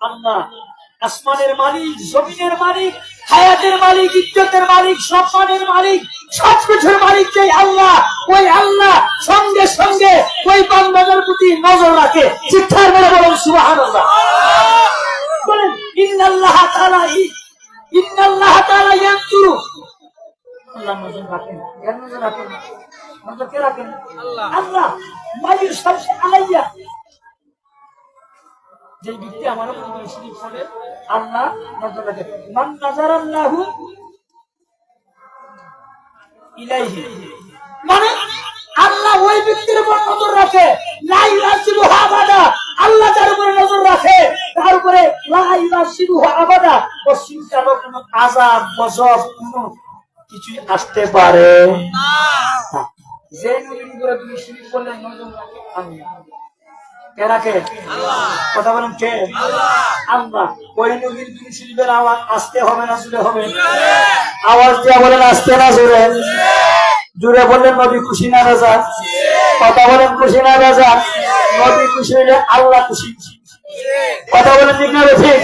আল্লাহ আসমানের মালিক, জমিনের মালিক, হায়াতের মালিক, ইজ্জতের মালিক, সম্মানের মালিক, সবকিছুর মালিক যে আল্লাহ, ওই আল্লাহ সঙ্গে সঙ্গে ওই বান্দাদের প্রতি নজর রাখে। চিৎকার করে বলুন সুবহানাল্লাহ। বলেন ইন্নাল্লাহ তাআলা ইয়ানজুরু, আল্লাহ নজর রাখেন। কেন নজর রাখেন? নজর কে রাখেন? আল্লাহ। মালিক সবসে আলাইয়া, যে ব্যক্তি আমার উপর শিরিক করে আল্লাহ নজর রাখে। মান নাযারাল্লাহু ইলাইহি, মানে আল্লাহ ওই ব্যক্তির উপর নজর রাখে। লা ইউআযিবুহু আবাদা, আল্লাহ যার উপরে নজর রাখে তার উপরে লা ইউআযিবুহু আবাদা, অসীমকাল কোনো আযাব গজব কোনো কিছুই আসতে পারে না। যে নবীর উপরে তুমি শিরিক করলে নজর রাখে আল্লাহ। কে রাখে? আল্লাহ। কথা বলেন কে? আল্লাহ। আল্লাহ। ওই নবীর দুই শিরিকের আওয়াজ আসতে হবে না জোরে হবে? আওয়াজ দিয়ে বলেন আসতে না জোরে? জোরে বললেন নবী খুশি না রাজা? কথা বলেন খুশি না রাজা? নবী খুশি হইলে আল্লাহ খুশি। কথা বলেন ঠিক না ঠিক?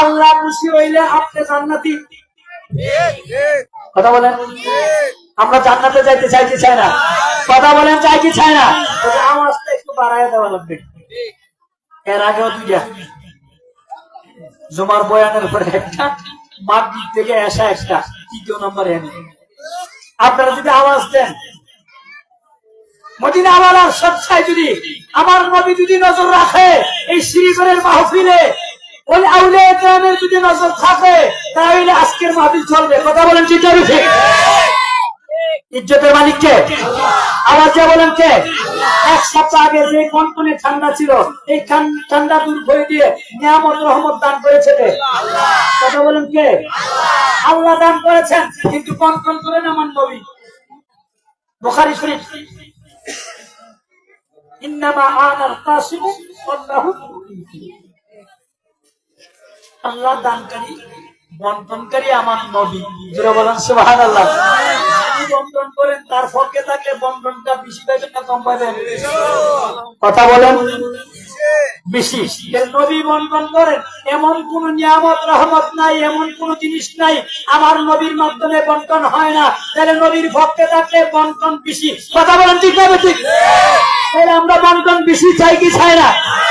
আল্লাহ খুশি হইলে আপনি জান্নাতি। কথা বলেন আমরা জান্নাতে যাইতে চাই কি চাই না? কথা বলেন চাই কি চাই না? আওয়াজটা একটু বাড়ায় দেওয়া লাগবে। এর আগেও দুইটা জুমার বয়ানের পরে একটা, মাগরিব থেকে এসা একটা, তৃতীয় নম্বর এনে আপনারা যদি আওয়াজ দেন, মদিনা ওয়ালার সবসাই যদি আমার নবী যদি নজর রাখে এই শ্রীগরের মাহফিলে, ওই আউলিয়া কেরামের যদি নজর থাকে তাহলে আজকের মাহফিল চলবে। কথা বলেন ঠিক না ঠিক? ইজ্জতের মালিক কে? আওয়াজ দিয়ে বলেন কে? এক সপ্তাহ আগে যে কনকনে ঠান্ডা ছিল এই ঠান্ডা দূর করে দিয়ে নিয়ামত রহমত দান করেছে কে? কথা বলেন কে? আল্লাহ দান করেছেন। কিন্তু কনকন করেন আমার নবী। বুখারী শরীফ, ইন্নামা আনাল কাসিমু ওয়াল্লাহু, আল্লাহ দানকারী বন্টনকারী আমার নবী। জোরে বলেন সুবহানাল্লাহ। বন্টন করেন তার পক্ষে থাকলে বন্টনটা বেশি পাইবেন না কম পাইবেন? কথা বলেন বেশি। নবী বন্টন করেন, এমন কোন নিয়ামত রহমত নাই, এমন কোন জিনিস নাই আমার নবীর মাধ্যমে বন্টন হয় না। তাহলে নবীর পক্ষে থাকলে বন্টন বেশি। কথা বলেন ঠিক না ঠিক? তাহলে আমরা বন্টন বেশি চাই কি চাই না?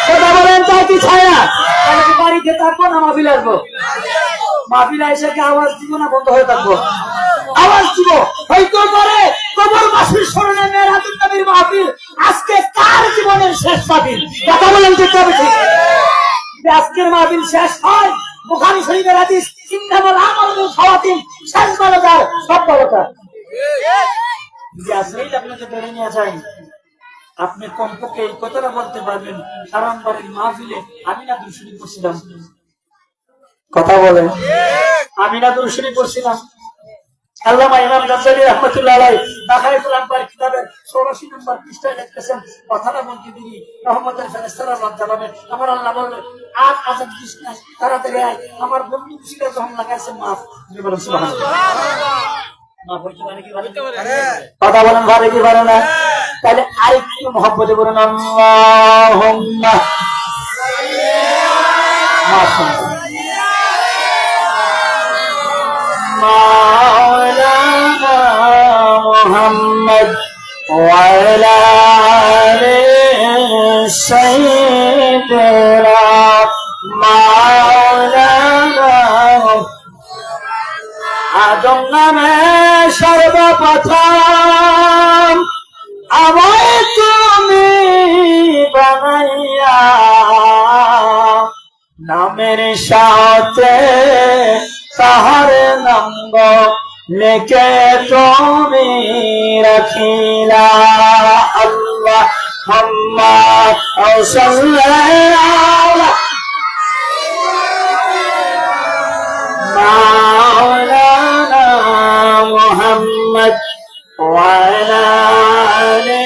কথা বলেন চাই কি চাই না? তাহলে বাড়িতে থাকবো না মাহফিল আসবো? মাহফিল এসে কি আওয়াজ দিব না বন্ধ হয়ে থাকবো? আওয়াজ দিব। হয়তো পরে কবরবাসীর স্মরণে মেরাজুন নবীর মাহফিল আজকে কার জীবনের শেষ মাহফিল? কথা বলেন ঠিক না ঠিক? আজকের মাহফিল শেষ হয় বুখারী শরীফের হাদিস, ইন্নামাল আমালু বিল খাওয়াতিম, শেষ ভালো কার? সব ভালো কার? যে আসলেই আপনাকে ধরে নিয়ে যাই, আপনি কমপক্ষে এই কথাটা বলতে পারবেন, কারণ বাড়ির মাহফিলে আমি না দুরুদ পড়ছিলাম। কথা বলেন আমি না দুরুদ পড়ছিলাম। আল্লামা ইমাম গাজ্জালী রাহমাতুল্লাহ আলাইহি দাখাইতুল আকবার কিতাবের ৮৬ নম্বর পৃষ্ঠায় লিখতেছেন, কথাটা বলতে দিই রহমতের ফেরেশতারা লজ্জা পাবে। আমার আল্লাহ বললেন আর আজাদ দিস না, তাড়াতাড়ি আয়। আমার বন্ধু খুশিটা যখন লাগাইছে মাফ। বলেন সুবহানাল্লাহ। মাফ হইতে পারে কি পারে? কথা বলেন পারে কি পারে না? তাহলে আরেকটু মহব্বতে বলেন আল্লাহুম্মা মাশাআল্লাহ। মাওলানা মুহাম্মদ ওয়া আলা আলি সাইয়্যিদিনা মাওলানা আদম নামে সর্বপ্রথম আমায় তুমি বানাইয়া, নামের সাথে তাহার নাম লেখে তুমি রাখিলা। আল্লাহুম্মা সাল্লি আলা মাওলানা মুহাম্মদ ওয়া আলা আলি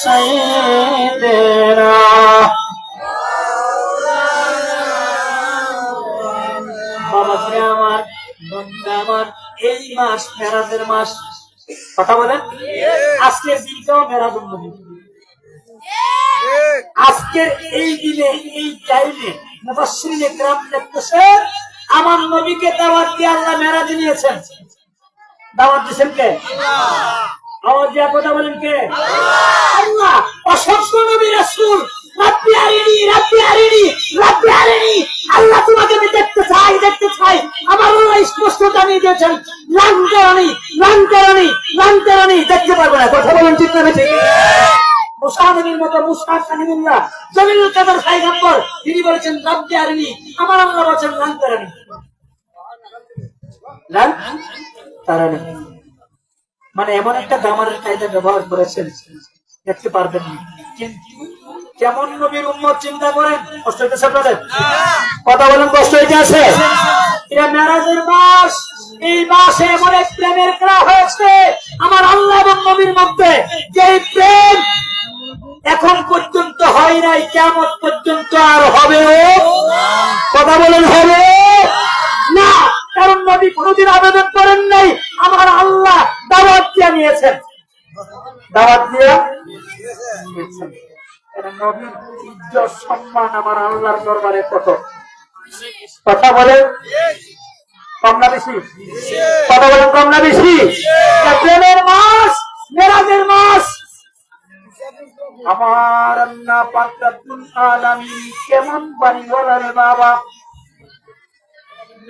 সাইয়্যিদিনা। আমার এই মাস মেরাজের মাস। কথা বলেন আজকের দিনটাও মেরাজুন নবী। আজকের এই দিনে এই টাইমে মুফাসসিরিনে কেরাম লিখতেছে আমার নবীকে দাওয়াত দিয়ে আল্লাহ মেরাজে নিয়েছেন। দাওয়াত দিয়েছেন কে? আল্লাহ। আওয়াজ দিয়ে কথা বলেন কে? আল্লাহ। অসংখ্য নবী রাসূল রাব্বি আরিনি রাব্বি আরিনি রাব্বি আরিনি, আল্লাহ তোমাকে আমি দেখতে চাই। আমার আল্লাহ স্পষ্ট জানিয়ে দিয়েছেন লান্তারানি দেখতে পারবে না। কথা বলেন ঠিক না ঠিক? মুসা নবীর মতো মুসা কালিমুল্লাহ জমিনুল কাদের পয়গম্বর তিনি বলেছেন রাব্বি আরিনি, আমার আল্লাহ বলেছেন লান্তারানি। মানে এমন একটা গ্রামারের কায়দা ব্যবহার করেছেন দেখতে পারবেন না। কিন্তু কেমন নবীর উম্মত চিন্তা করেন, কষ্ট হইতেছে আপনাদের? কথা বলেন, কষ্ট হইতে আছে? এটা মেরাজের মাস, এই মাসে এমন এক প্রেমের খেলা হয়েছে আমার আল্লাহ এবং নবীর মধ্যে, যে প্রেম এখন পর্যন্ত হয় নাই, কিয়ামত পর্যন্ত আর হবেও। কথা বলেন, হবে না? কারণ নবী কোনদিন আবেদন করেন নাই, আমার আল্লাহ দাওয়াত দিয়ে নিয়েছেন। দাওয়াত দিয়ে নিয়েছেন। নবীর ইজ্জত সম্মান আমার আল্লাহর দরবারে কত। কথা বলেন কম না বেশি? কথা বলেন কম না বেশি? প্রেমের মাস, মেরাজের মাস। আমার আল্লাহ পাক রব্বুল আলামিন কেমন বাড়িওয়ালা রে বাবা,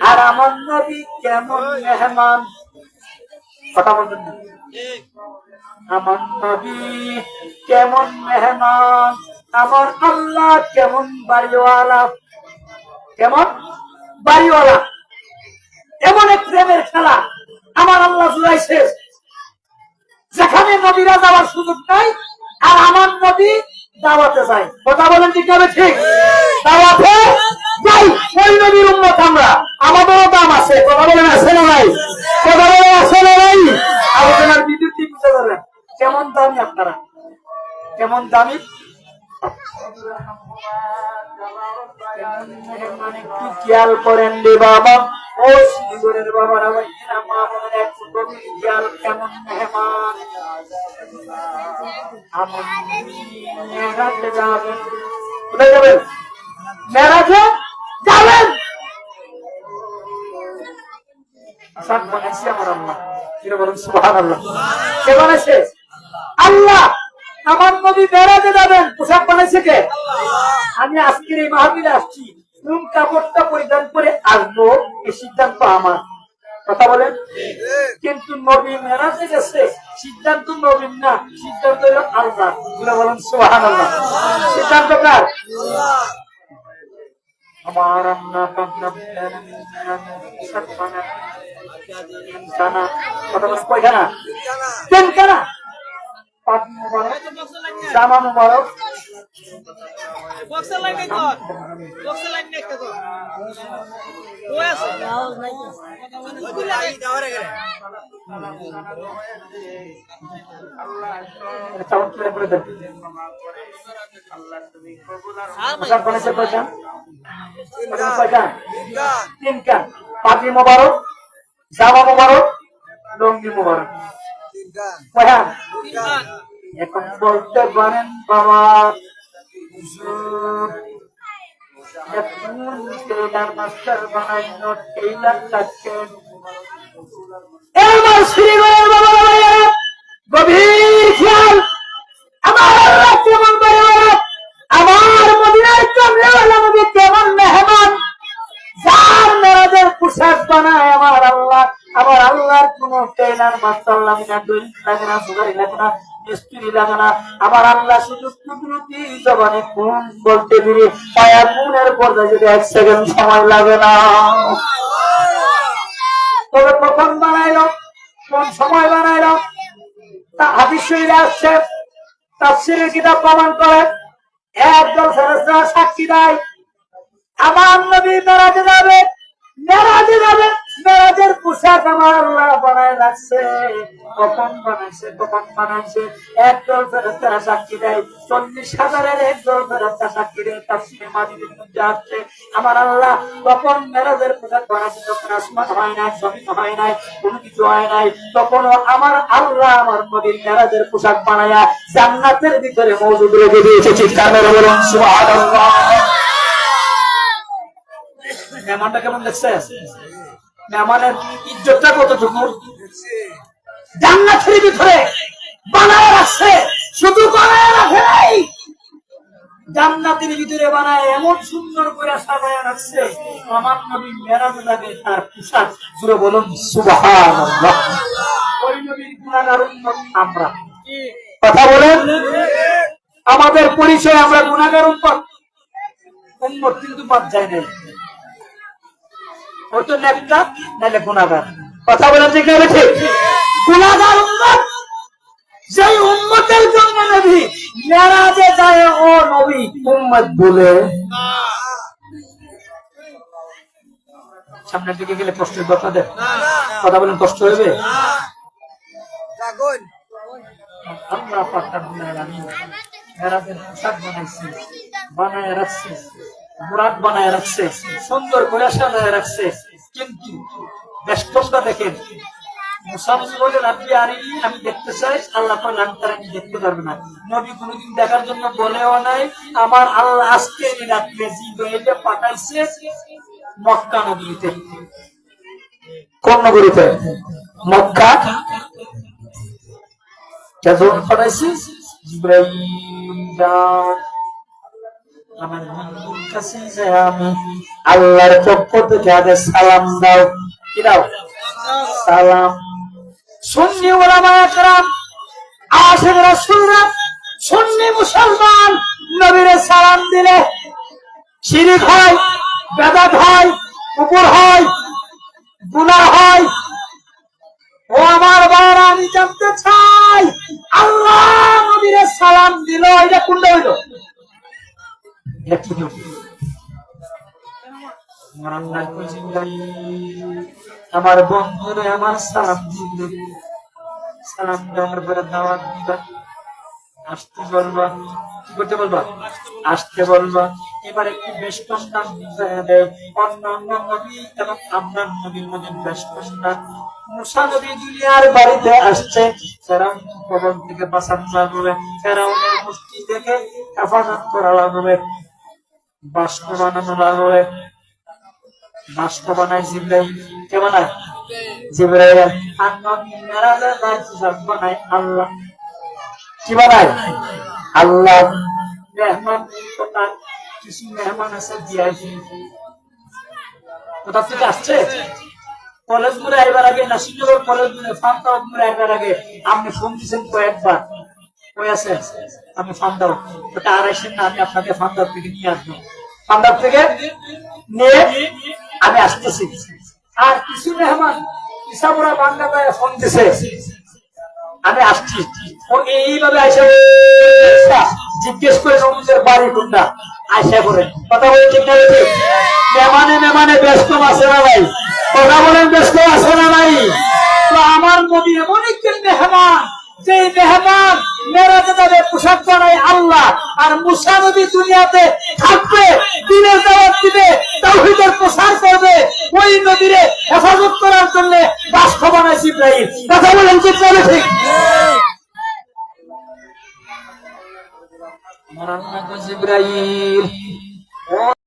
আর আমার নবী কেমন মেহমান। কথা বলবেন না? আমার নবী কেমন মেহমান, আমার আল্লাহ কেমন বাড়িওয়ালা। কেমন বাড়িওয়ালা, এমন এক প্রেমের খেলা আমার আল্লাহ জুড়াইছে, যেখানে নবীরা যাওয়ার সুযোগ নাই আর আমার নবী দাওয়াতে যায়। কথা বলেন ঠিক হবে? ঠিক, দাওয়াতে যাই। ওই নবীর উম্মত আমরা, আমাদেরও দাম আছে। কথা বলেন আছে না নাই? কথা বলেন আছে না নাই? আলোচনার বিদ্যুৎ বুঝতে পারবেন কেমন দামি আপনারা, কেমন দামি। একটু খেয়াল করেন রে বাবা, ও শিবরের বাবারা, মা বোনের একটু গভীর খেয়াল। কেমন মেহমান আমার মেরাজে যাবেন। কোথায় যাবেন? মেরাজে যাবেন। আসাদ বানাইছে আমার আল্লাহ। কিরে বলেন সুবহানাল্লাহ? কে বানাইছে? আল্লাহ। আমার নবী মেরাজে যাবেন, পোশাক বানাইছে কে? আমি আজকের এই মাহফিলে আসছি, কোন কাপড়টা পরিধান করে আসবো এই সিদ্ধান্ত আমার। কথা বলেন? কিন্তু নবী মেরাজে গেছে, সিদ্ধান্ত নবীর না, সিদ্ধান্ত হলো আল্লাহ। বলেন সুবহানাল্লাহ? সিদ্ধান্ত কার? আমার আল্লাহ পাক রব্বুল আলামিন জানা। কথা বলেন কয়খানা? তিনখানা। পাক মুবারক, জামা মুবারক, বক্সের লাইন দেখো, বক্সের লাইন দেখতে তো ওই আছে ওই লাইন দাওরে গেলে আল্লাহ চাউন করে বলে দেন। আল্লাহ তুমি কবুল আর সব বলেছে কয়খান? তিনখান। পাগড়ি মুবারক, জামা মুবারক, লুঙ্গি মুবারক। কয়খান? এখন বলতে পারেন বাবা টেইলার মাস্টার বানাইল, টেইলার লাগছেন। এবার শ্রীগড়ের বাবা গভীর খেয়াল। আমার আল্লাহ কেমন বাড়িওয়ালা, আমার মদিনার কামরাওয়ালা নবী কেমন মেহমান, যার মেরাজের পোশাক বানায় আমার আল্লাহ। আমার আল্লাহর কোন টেইলার মাস্টার লাগে না, দড়ি লাগে না, সুগারি লাগে না, মিস্ত্রি লাগে না। আমার আল্লাহ শুধু কুদরতি জবানে কোন বলতে দিলে পায়া কোনের পর্যায়ে যদি 1 সেকেন্ড সময় লাগে না। তবে কখন বানাইলো, কোন সময় বানাইলো, তা হাদিস শরীফে আসছে, তাফসীরের কিতাব প্রমাণ করে। একদল ফেরেশতা সাক্ষী দেয় আমার নবী মেরাজে যাবে, মেরাজে যাবে মেরাজের পোশাক আমার আল্লাহ বানায় রাখছে। কখন বানাইছে একদল ফেরেশতারা সাক্ষী দেয়, 40,000-এর একদল ফেরেশতা সাক্ষী দেয়। তাফসীরে মাজিদের মধ্যে আছে আমার আল্লাহ তখন মেরাজের পোশাক বানাইছে, যখন আসমান হয় নাই, জমিন হয় নাই, কোনো কিছু হয় নাই, তখনও আমার আল্লাহ আমার নবীর মেরাজের পোশাক বানায়া জান্নাতের ভিতরে মওজুদ রেখে দিয়েছে। চিৎকার করে বলুন সুবহানাল্লাহ। মেহমানটা কেমন দেখছে? মেহমানের ইজ্জতটা কতটুকু জান্নাতের ভিতরে বানায় রাখছে। শুধু বানায় রাখে নাই, জান্নাতের ভিতরে বানায় এমন সুন্দর করে সাজায় রাখছে, আমার নবী মেরাজে যাবে তার পোশাক। জুড়ে বলুন সুবহানাল্লাহ। ওই নবীর গুনাহগার উম্মত আমরা। কথা বলেন, আমাদের পরিচয় আমরা গুনাহগার উম্মত, কিন্তু বাদ যায় না। ওই তো নেকটা নাইলে গুনাহগার। কথা বলেন ঠিক না ঠিক? গুনাহগার উম্মত, যেই উম্মতের জন্য নবী মেরাজে যায় ও নবী উম্মত বলে। সামনের দিকে গেলে কষ্টের কথা দেন। কথা বলেন, কষ্ট হবে। আল্লাহ পাক রব্বুল আলামিন মেরাজের পোশাক বানাইছে, বানায় রাখছে, মুরাদ বানায় রাখছে, সুন্দর করে সাজায় রাখছে। কিন্তু বেষ্টনটা দেখেন, মুসা নবী বলেন আপনি আরিনি, আমি দেখতে চাই। আল্লাহ কয় আমি দেখতে পারবে না। নবী কোনদিন দেখার জন্য বলেও নাই। আমার আল্লাহ আজকে রাত্রে জিবরাইলকে পাঠাইছে মক্কা নগরীতে। কোন নগরীতে? মক্কা। কেজন পাঠাইছি? জিবরাইল যাও আমার বন্ধুর কাছে যে আমি আল্লাহর পক্ষ থেকে আগে সালাম দাও। কি দাও? সালাম। সুন্নি উলামায়ে কেরাম, আশিক রাসূলরা, সুন্নি মুসলমান নবীরে সালাম দিলে শিরক হয়, বেদাত হয়, কুফর হয়, গুনাহ হয়। ও আমার ভাইরা, আমি জানতে চাই আল্লাহ নবীরে সালাম দিল, এটা কোনটা হইল? আমার বন্ধুরে আমার সালাম দিবে, সালাম দেওয়ার পরে দাওয়াত দিবা, আসতে বলবা। কি করতে বলবা? আসতে বলবা। এবার একটি বেষ্টন নাম দেয়। অন্যান্য নবী এবং আপনার নবীর মধ্যে বেষ্টন নাম। মুসা নবী দুনিয়ার বাড়িতে আসছে, ফেরাউন কবল থেকে বাঁচানো লাগবে, ফেরাউনের মুষ্টি থেকে হেফাজত করা লাগবে, বাস্ক বানানো লাগবে। বাস্ক বানায় জিবরাইল। কে বানায়? জিবরাইল। আর নবী মেরাজের পোশাক বানায় আল্লাহ। কি বানায়? আল্লাহ। মেহমান কিছু মেহমান আছে দিয়েছি। কোথা থেকে আসছে? কলেজ ঘুরে আইবার আগে, নাসিরনগর কলেজ ঘুরে ফান্ডা ঘুরে আইবার আগে আপনি ফোন দিয়েছেন কয়েকবার, কই আছেন? আমি ফান্ডাও ওটা আড়াইশেন না, আমি আপনাকে ফান্ডার থেকে নিয়ে আসবো। ফান্ডার থেকে নিয়ে আমি আসতেছি। আর কিছু মেহমান ইসামুরা বাংলায় ফোন দিছে, আমি আসছি। ও এইভাবে আইসা জিজ্ঞেস করে নবীদের বাড়ি কোনটা, আইসা করে কথা বলে। ঠিক না? মেহমানে ব্যস্ত আছে না ভাই? কথা বলেন, ব্যস্ত আছে না ভাই? তো আমার নবী এমন একজন মেহমান, যে মেহমান মেরাজে যাবে পোশাক বানায় আল্লাহ। আর মুসা নবী দুনিয়াতে থাকবে, দিনের দাওয়াত দিবে, তাওহীদের প্রসার করবে। ওই নবীরে হেফাজত করার জন্য বাস্ক বানায় জিবরাইল। কথা বলেন, ঠিক না? ঠিক। আমার আল্লাহ জিবরাইল